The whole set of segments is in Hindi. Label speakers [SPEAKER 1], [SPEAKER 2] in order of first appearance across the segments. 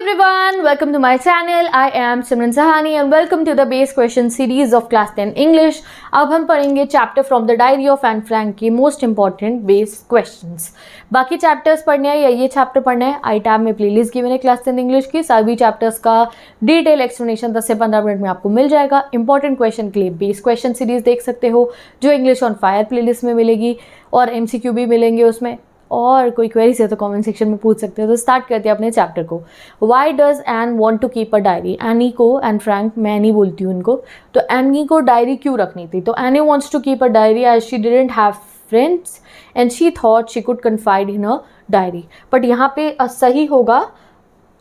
[SPEAKER 1] everyone, welcome to my channel. I am Simran Sahani and welcome to the base question series of class 10 English. अब हम पढ़ेंगे chapter from the diary of Anne Frank की मोस्ट इंपॉर्टेंट बेस क्वेश्चंस. बाकी चैप्टर्स पढ़ने हैं या ये चैप्टर पढ़ना है, आई टैब में प्लेलिस्ट गिवन है क्लास 10 इंग्लिश की. सभी चैप्टर्स का डिटेल एक्सप्लेनेशन 10 से 15 मिनट में आपको मिल जाएगा. इंपॉर्टेंट क्वेश्चन के लिए बेस क्वेश्चन सीरीज देख सकते हो जो इंग्लिश ऑन फायर प्लेलिस्ट में मिलेगी और MCQ भी मिलेंगे उसमें. और कोई क्वेरीज है तो कमेंट सेक्शन में पूछ सकते हो. तो स्टार्ट करते हैं अपने चैप्टर को. Why does Anne want to keep a diary? Annie को, एन फ्रैंक, मैं एनी बोलती हूँ उनको, तो एनी को डायरी क्यों रखनी थी? तो Anne wants to keep a diary as she didn't have friends and she thought she could confide in a diary. But यहाँ पे सही होगा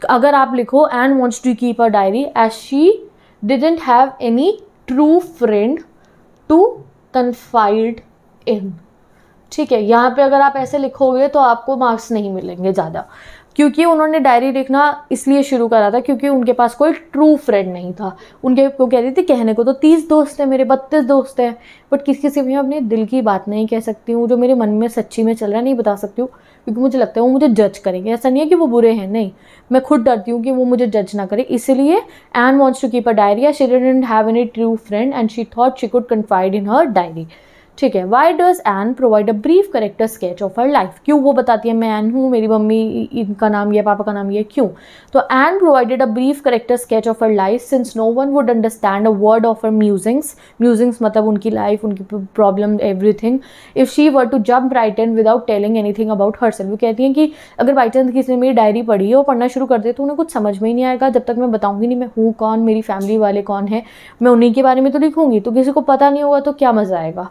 [SPEAKER 1] अगर आप लिखो Anne wants to keep a diary as she didn't have any true friend to confide in. ठीक है, यहाँ पे अगर आप ऐसे लिखोगे तो आपको मार्क्स नहीं मिलेंगे ज़्यादा, क्योंकि उन्होंने डायरी लिखना इसलिए शुरू करा था क्योंकि उनके पास कोई ट्रू फ्रेंड नहीं था. उनके को कह रही थी कहने को तो 30 दोस्त हैं मेरे, 32 दोस्त हैं, बट किसी से भी अपने दिल की बात नहीं कह सकती हूँ. जो मेरे मन में सच्ची में चल रहा है नहीं बता सकती हूँ क्योंकि मुझे लगता है वो मुझे जज करेंगे. ऐसा नहीं है कि वो बुरे हैं, नहीं, मैं खुद डरती हूँ कि वो मुझे जज ना करे. इसलिए Anne wants to keep a diary, she didn't have any true friend and she thought she could confide in her diary. ठीक है. Why does Anne provide a brief character sketch of her life? क्यों वो बताती है मैं एन हूँ, मेरी मम्मी इनका नाम ये, पापा का नाम ये, क्यों? तो Anne provided a brief character sketch of her life since no one would understand a word of her musings. Musings मतलब उनकी लाइफ, उनकी problem, everything. If she were to jump right in without telling anything about herself. वो कहती हैं कि अगर बाई चांस किसी ने मेरी डायरी पढ़ी है और पढ़ना शुरू कर दे तो उन्हें कुछ समझ में ही नहीं आएगा जब तक मैं बताऊंगी नहीं मैं हूँ कौन, मेरी फैमिली वाले कौन है. मैं उन्हीं के बारे में तो लिखूंगी, तो किसी को पता नहीं होगा तो क्या मज़ा आएगा.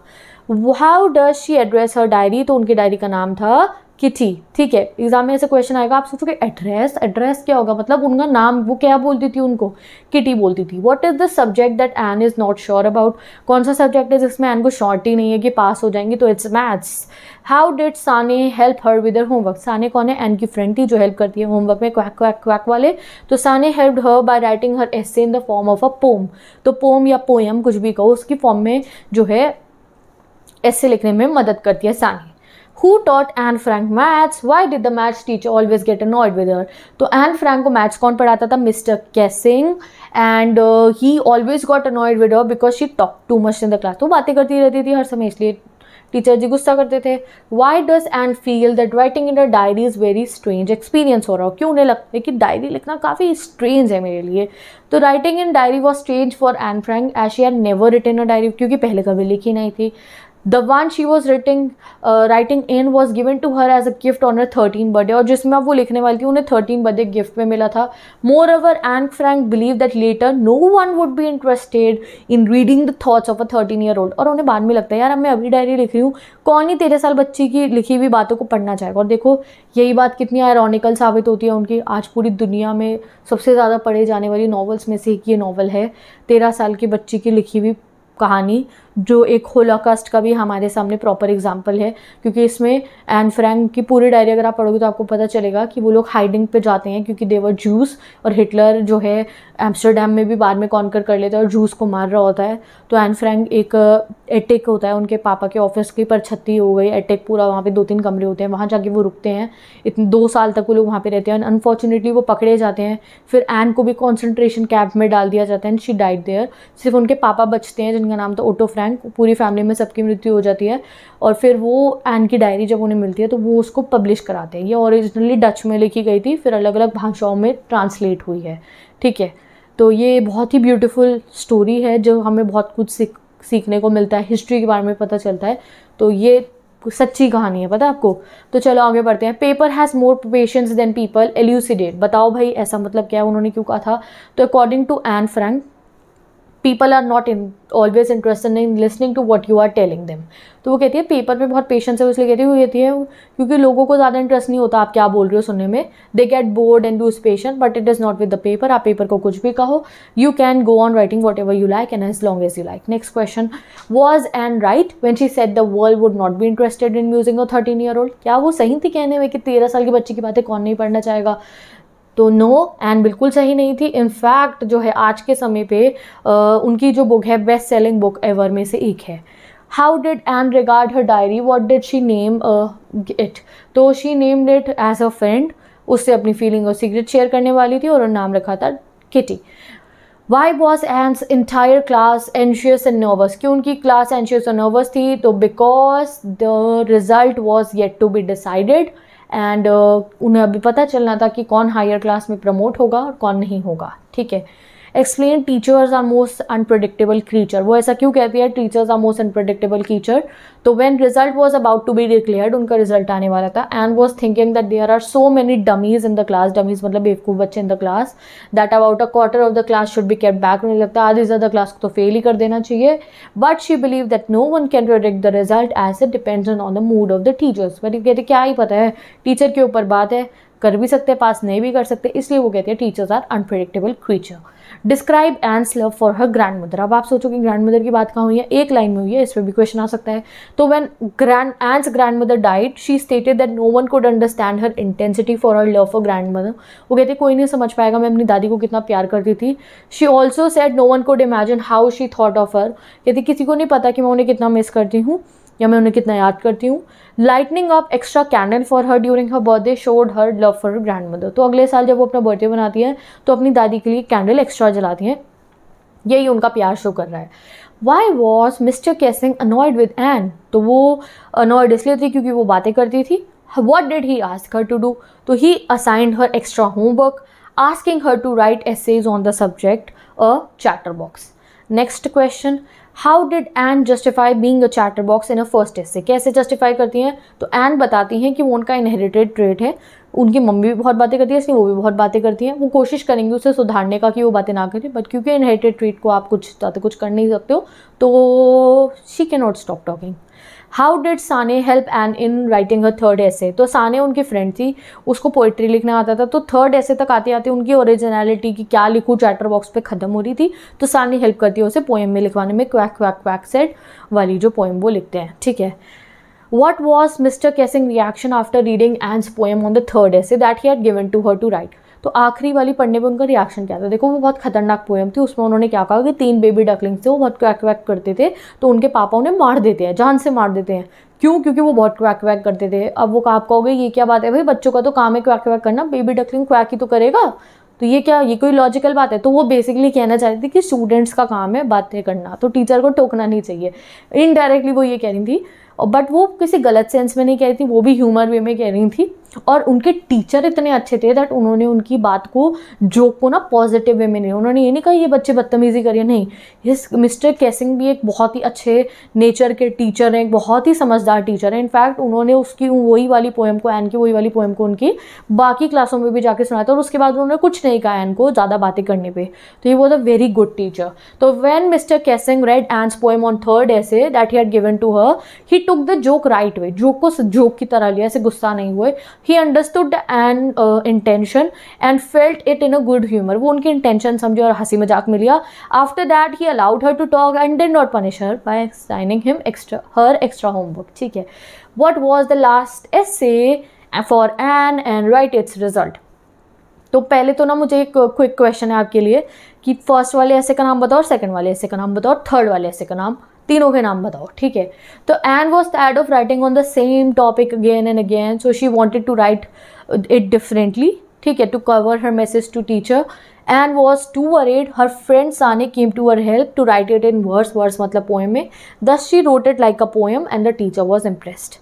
[SPEAKER 1] How does she address her diary? तो उनकी डायरी का नाम था किटी. ठीक है, एग्जाम में ऐसे क्वेश्चन आएगा, आप सोचोगे एड्रेस, एड्रेस क्या होगा, मतलब उनका नाम, वो क्या बोलती थी उनको? किटी बोलती थी. What is the subject that Anne is not sure about? कौन सा सब्जेक्ट है जिसमें एन को श्योरिटी ही नहीं है कि पास हो जाएंगी? तो it's maths. How did Sanne help her with her homework? Sanne कौन है? एन की फ्रेंड थी जो हेल्प करती है होमवर्क में, क्वैक क्वैक क्वैक वाले. तो Sanne helped her by writing her essay in the form of a poem. तो पोम या पोएम कुछ भी कहो, उसकी फॉर्म में जो है ऐसे लिखने में मदद करती है सानी. Who taught Anne Frank maths? Why did the maths teacher always get annoyed with her? तो Anne Frank को मैथ्स कौन पढ़ाता था? Mister Keesing. And he always got annoyed with her because she talk too much in the class. तो बातें करती रहती थी हर समय, इसलिए टीचर जी गुस्सा करते थे. Why does and feel that writing in a diary is very strange experience हो रहा हो? क्यों उन्हें लगता है कि डायरी लिखना काफ़ी स्ट्रेंज है मेरे लिए? तो writing in diary was strange for Anne Frank as she had never written a diary, क्योंकि पहले कभी लिखी नहीं थी. The one she was writing in was given to her as a gift on her 13th birthday. और जिसमें अब वो लिखने वाली थी उन्हें 13th birthday गिफ्ट में मिला था. Moreover, Anne Frank believed that later no one would be interested in reading the thoughts of a 13-year-old. और उन्हें बाद में लगता है यार अब मैं अभी डायरी लिख रही हूँ, कौन ही 13 साल बच्ची की लिखी हुई बातों को पढ़ना चाहेगा. और देखो यही बात कितनी आयरॉनिकल साबित होती है उनकी. आज पूरी दुनिया में सबसे ज़्यादा पढ़े जाने वाली नॉवेल्स में से एक ये नॉवल है, 13 साल की बच्ची की लिखी हुई कहानी, जो एक होलोकॉस्ट का भी हमारे सामने प्रॉपर एग्जाम्पल है. क्योंकि इसमें एन फ्रैंक की पूरी डायरी अगर आप पढ़ोगे तो आपको पता चलेगा कि वो लोग हाइडिंग पे जाते हैं क्योंकि देवर जूस, और हिटलर जो है एम्स्टरडैम में भी बाद में कॉन्कर कर लेता है और जूस को मार रहा होता है. तो एन फ्रैंक एक अटैक होता है उनके पापा के ऑफिस की पर छत्ती हो गई, अटैक पूरा, वहाँ पे 2-3 कमरे होते हैं, वहाँ जाके वो रुकते हैं. इतने 2 साल तक वो लोग वहाँ पे रहते हैं. अनफॉर्चुनेटली वो पकड़े जाते हैं. फिर एन को भी कॉन्सेंट्रेशन कैंप में डाल दिया जाता है एंड शी डाइड देयर. सिर्फ उनके पापा बचते हैं जिनका नाम था ओटो फ्रैंक. पूरी फैमिली में सबकी मृत्यु हो जाती है. और फिर वो एन की डायरी जब उन्हें मिलती है तो वो उसको पब्लिश कराते हैं. ये ओरिजिनली डच में लिखी गई थी, फिर अलग अलग भाषाओं में ट्रांसलेट हुई है. ठीक है, तो ये बहुत ही ब्यूटीफुल स्टोरी है जो हमें बहुत कुछ सीखने को मिलता है, हिस्ट्री के बारे में पता चलता है. तो ये सच्ची कहानी है, पता है आपको. तो चलो आगे बढ़ते हैं. Paper has more patience than people, elucidate. बताओ भाई ऐसा मतलब क्या है, उन्होंने क्यों कहा था? तो according to Anne Frank, people are not always interested in listening to what you are telling them. तो वो कहती है पेपर पे बहुत पेशेंस है, इसलिए कहती है क्योंकि लोगों को ज़्यादा इंटरेस्ट नहीं होता आप क्या बोल रहे हो सुनने में. They get bored and lose patience, but it is not with the paper. आप पेपर को कुछ भी कहो, you can go on writing whatever you like and as long as you like. Next question. Was Anne right when she said the world would not be interested in music a 13-year-old? क्या वो सही थी कहने में कि 13 साल की बच्ची की बातें कौन नहीं पढ़ना चाहेगा? तो नो, एन बिल्कुल सही नहीं थी. इनफैक्ट जो है आज के समय पे उनकी जो बुक है बेस्ट सेलिंग बुक एवर में से एक है. How did Anne regard her diary? What did she name it? तो she named it as a friend. उससे अपनी फीलिंग और सीक्रेट शेयर करने वाली थी और नाम रखा था kitty. Why was Anne's entire class anxious and nervous? क्यों उनकी क्लास anxious और nervous थी? तो because the result was yet to be decided and उन्हें अभी पता चलना था कि कौन हायर क्लास में प्रमोट होगा और कौन नहीं होगा, ठीक है। Explain teachers are most unpredictable creature, वो ऐसा क्यों कहती है teachers are most unpredictable creature? तो when result was about to be declared, उनका रिजल्ट आने वाला था, and was thinking that there are so many dummies in the class, dummies मतलब बेवकूफ़ बच्चे in the class, that about a quarter of the class should be kept back. उन्हें लगता है आधी ज़्यादा क्लास को तो फेल ही कर देना चाहिए, but she believe that no one can predict the result as it depends on the mood of the teachers. But कहते क्या ही पता है, टीचर के ऊपर बात है, कर भी सकते हैं पास, नहीं भी कर सकते, इसलिए वो कहते हैं teachers are unpredictable creature. Describe Anne's love for her grand mother. अब आप सोचो कि ग्रैंड मदर की बात कहाँ हुई है, एक लाइन में हुई है, इस पर भी क्वेश्चन आ सकता है। तो when Anne's grand mother died she stated that no one could understand her intensity for her love for grand mother. वो कहते कोई नहीं समझ पाएगा मैं अपनी दादी को कितना प्यार करती थी। She also said no one could imagine how she thought of her. कहती किसी को नहीं पता कि मैं उन्हें कितना मिस करती हूँ या मैं उन्हें कितना याद करती हूँ। Lightning up extra candle for her during her birthday showed her love for her grand mother. तो अगले साल जब वो अपना बर्थडे बनाती है तो अपनी दादी के लिए कैंडल एक्स्ट्रा जलाती हैं, यही उनका प्यार शो कर रहा है। Why was Mr Keesing annoyed with Anne? तो वो अनॉयड इसलिए थी क्योंकि वो बातें करती थी। What did he ask her to do? तो he assigned her extra homework, asking her to write essays on the subject a chatterbox. Next question, how did Anne justify being a chatterbox in a first essay? कैसे जस्टिफाई करती हैं? तो एन बताती हैं कि वो उनका इनहेरिटेड ट्रेट है, उनकी मम्मी भी बहुत बातें करती है इसलिए वो भी बहुत बातें करती हैं। वो कोशिश करेंगे उसे सुधारने का कि वो बातें ना करें, बट क्योंकि इनहेरिटेड ट्रेट को आप कुछ कर नहीं सकते हो तो she can not stop talking. How did Sanne help N in writing her third ऐसे? तो साने उनकी फ्रेंड थी, उसको पोइट्री लिखना आता था, तो थर्ड ऐसे तक आते आते उनकी ओरिजिनलिटी की क्या लिखूँ चैटर बॉक्स पे ख़त्म हो रही थी, तो साने हेल्प करती है उसे पोएम में लिखवाने में, क्वैक क्वैक क्वैक सेड वाली जो पोएम वो लिखते हैं, ठीक है। What was Mr. Kessing's reaction after reading Anne's poem on the third essay that he had given to her to write? तो आखिरी वाली पढ़ने में उनका रिएक्शन क्या था? देखो वो बहुत खतरनाक पोएम थी, उसमें उन्होंने क्या कहा कि 3 बेबी डकलिंग्स थे, वो बहुत क्वैक क्वैक करते थे, तो उनके पापा उन्हें मार देते हैं, जान से मार देते हैं। क्यों? क्योंकि वो बहुत क्वैक क्वैक करते थे। अब वो आप कहोगे ये क्या बात है भाई, बच्चों का तो काम है क्वैक क्वैक करना, बेबी डकलिंग क्वैक ही तो करेगा, तो ये क्या, ये कोई लॉजिकल बात है? तो वो बेसिकली कहना चाहती थी कि स्टूडेंट्स का काम है बातें करना, तो टीचर को टोकना नहीं चाहिए। इनडायरेक्टली वो ये कह रही थी, बट वो किसी गलत सेंस में नहीं कह रही थी, वो भी ह्यूमर वे में कह रही थी। और उनके टीचर इतने अच्छे थे दैट उन्होंने उनकी बात को, जोक को ना पॉजिटिव वे में नहीं, उन्होंने ये नहीं कहा ये बच्चे बदतमीजी करिए, नहीं। इस मिस्टर केसिंग भी एक बहुत ही अच्छे नेचर के टीचर हैं, एक बहुत ही समझदार टीचर हैं। इनफैक्ट उन्होंने उसकी वही वाली पोएम को, एन की वही वाली पोएम को उनकी बाकी क्लासों में भी जाके सुनाया था और उसके बाद उन्होंने कुछ नहीं कहा एन को ज़्यादा बातें करने पर, तो ये was a very good teacher. तो when mister Keesing read Anne's poem on third essay that he had given to her, he took the joke right way, joke को जोक की तरह लिया, ऐसे गुस्सा नहीं हुए। He understood an intention and felt it in a good humor. वो उनकी intention समझे और हंसी मजाक में लिया। After that he allowed her to talk and did not punish her by assigning him her extra homework. ठीक है। What was the last essay for Anne and write its result? तो पहले तो ना मुझे एक क्विक क्वेश्चन है आपके लिए कि फर्स्ट वाले ऐसे का नाम बताओ, सेकंड वाले ऐसे का नाम बताओ, थर्ड वाले ऐसे का नाम, तीनों के नाम बताओ, ठीक है। तो Anne was tired of writing on the same topic again and again, so she wanted to write it differently, ठीक है, to cover her message to teacher. Anne was too worried, her friend Sanne came to her help to write it in verse, verse मतलब पोएम में, thus she wrote it like a poem and the teacher was impressed.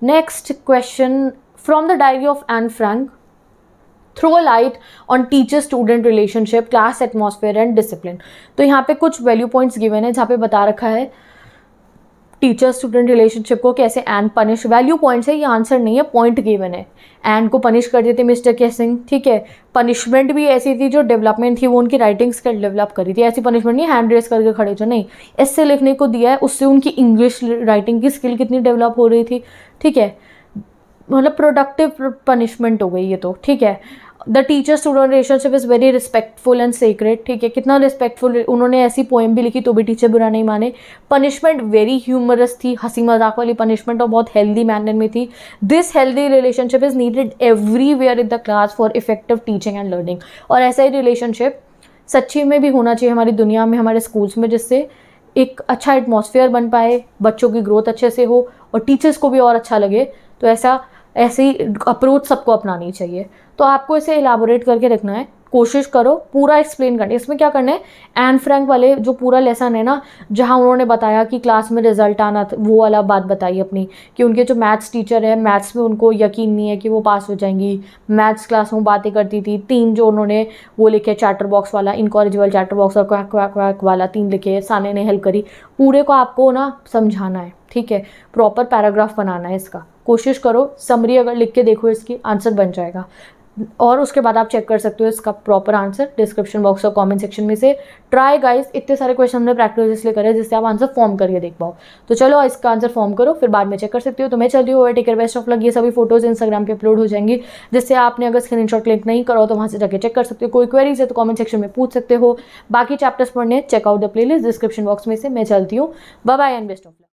[SPEAKER 1] Next question, from the diary of Anne Frank, throw a light on teacher student relationship, class atmosphere and discipline. तो यहाँ पे कुछ वैल्यू पॉइंट्स गिवन है जहाँ पे बता रखा है टीचर स्टूडेंट रिलेशनशिप को कैसे एन पनिश, वैल्यू पॉइंट्स है, ये आंसर नहीं है, पॉइंट गिवन है। एन को पनिश कर देते मिस्टर केसिंग, ठीक है। पनिशमेंट भी ऐसी थी जो डेवलपमेंट थी, वो उनकी राइटिंग स्किल डेवलप करी थी, ऐसी पनिशमेंट नहीं हैंड रेस करके खड़े जो, नहीं, ऐसे लिखने को दिया है, उससे उनकी इंग्लिश राइटिंग की स्किल कितनी डेवलप हो रही थी, ठीक है, मतलब प्रोडक्टिव पनिशमेंट हो गई ये तो, ठीक है। The teacher student relationship is very respectful and secret, ठीक है, कितना रिस्पेक्टफुल, उन्होंने ऐसी पोएम भी लिखी तो भी टीचर बुरा नहीं माने। पनिशमेंट वेरी ह्यूमरस थी, हंसी मजाक वाली पनिशमेंट और बहुत हेल्दी मैनर में थी। This healthy relationship is needed everywhere in the class for effective teaching and learning. और ऐसा ही रिलेशनशिप सच्ची में भी होना चाहिए हमारी दुनिया में, हमारे स्कूल्स में, जिससे एक अच्छा एटमॉस्फेयर बन पाए, बच्चों की ग्रोथ अच्छे से हो और टीचर्स को भी और अच्छा लगे। तो ऐसा ऐसी अप्रोच सबको अपनानी चाहिए। तो आपको इसे इलाबोरेट करके रखना है, कोशिश करो पूरा एक्सप्लेन करने। इसमें क्या करना है, एन फ्रैंक वाले जो पूरा लेसन है ना, जहाँ उन्होंने बताया कि क्लास में रिजल्ट आना था, वो वाला बात बताई अपनी, कि उनके जो मैथ्स टीचर है, मैथ्स में उनको यकीन नहीं है कि वो पास हो जाएंगी। मैथ्स क्लास में बातें करती थी, 3 जो उन्होंने वो लिखे चैटर बॉक्स वाला, इनकॉरिजिबल चैटर बॉक्स और क्वैक क्वैक क्वैक वाला 3 लिखे, साने ने हेल्प करी। पूरे को आपको ना समझाना है, ठीक है, प्रॉपर पैराग्राफ बनाना है इसका। कोशिश करो, समरी अगर लिख के देखो इसकी, आंसर बन जाएगा। और उसके बाद आप चेक कर सकते हो इसका प्रॉपर आंसर डिस्क्रिप्शन बॉक्स और कमेंट सेक्शन में से। ट्राई गाइस, इतने सारे क्वेश्चन हमने प्रैक्टिस इसलिए करे जिससे आप आंसर फॉर्म करके देख पाओ। तो चलो इसका आंसर फॉर्म करो, फिर बाद में चेक कर सकते हो। तो मैं चल रही हूँ, take care, best of luck. ये सभी फोटोज इंस्टाग्राम पे अपलोड हो जाएंगी, जिससे आपने अगर स्क्रीनशॉट क्लिक नहीं करो तो वहाँ से जाके चेक कर सकते हो। कोई क्वेरीज है तो कॉमेंट सेक्शन में पूछ सकते हो। बाकी चैप्टर्स पढ़ने check out the playlist description box में से। मैं चलती हूँ, bye bye and best of luck.